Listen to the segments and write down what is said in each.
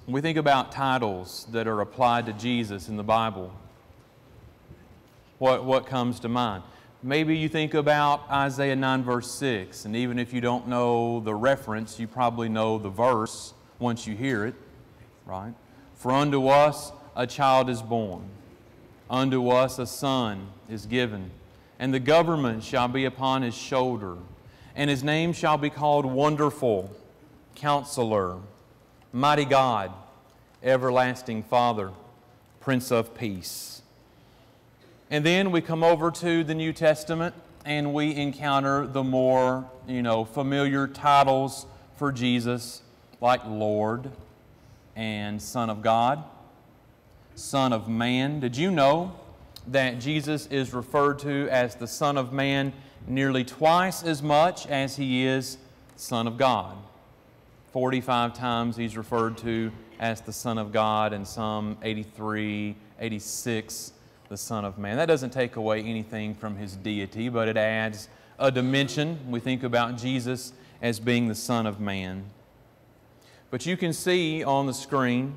When we think about titles that are applied to Jesus in the Bible, what comes to mind? Maybe you think about Isaiah 9 verse 6, and even if you don't know the reference, you probably know the verse once you hear it, right? For unto us a child is born, unto us a son is given, and the government shall be upon his shoulder, and his name shall be called Wonderful, Counselor, Mighty God, Everlasting Father, Prince of Peace. And then we come over to the New Testament and we encounter the more, familiar titles for Jesus, like Lord and Son of God, Son of Man. Did you know that Jesus is referred to as the Son of Man nearly twice as much as He is Son of God? 45 times He's referred to as the Son of God, and some 83, 86, the Son of Man. That doesn't take away anything from His deity, but it adds a dimension. We think about Jesus as being the Son of Man. But you can see on the screen,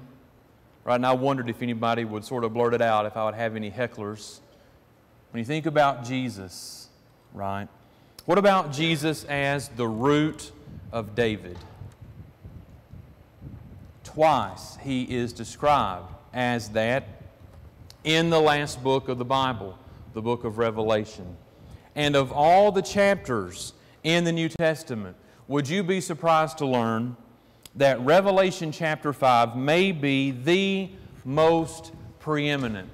right, and I wondered if anybody would sort of blurt it out, if I would have any hecklers. When you think about Jesus, right, what about Jesus as the root of David? Twice He is described as that in the last book of the Bible, the book of Revelation. And of all the chapters in the New Testament, would you be surprised to learn that Revelation chapter 5 may be the most preeminent,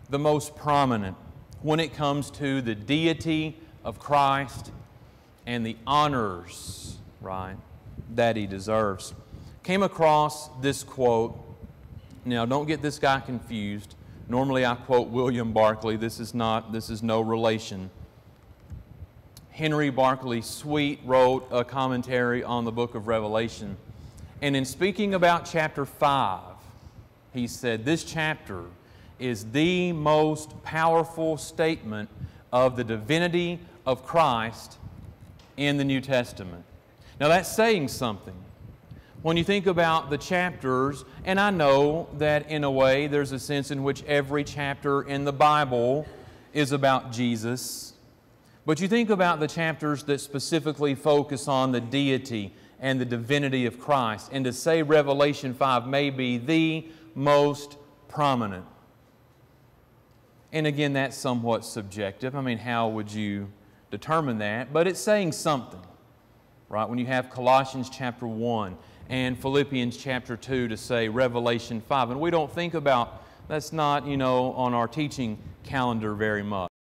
the most prominent when it comes to the deity of Christ and the honors, right, that He deserves. Came across this quote. Now, don't get this guy confused. Normally I quote William Barclay. This is no relation. Henry Barclay Sweet wrote a commentary on the book of Revelation. And in speaking about chapter 5, he said, this chapter is the most powerful statement of the divinity of Christ in the New Testament. Now that's saying something. When you think about the chapters, and I know that in a way there's a sense in which every chapter in the Bible is about Jesus, but you think about the chapters that specifically focus on the deity and the divinity of Christ, and to say Revelation 5 may be the most prominent. And again, that's somewhat subjective. I mean, how would you determine that? But it's saying something, right? When you have Colossians chapter 1, and Philippians chapter 2 to say Revelation 5. And we don't think about, that's not, on our teaching calendar very much.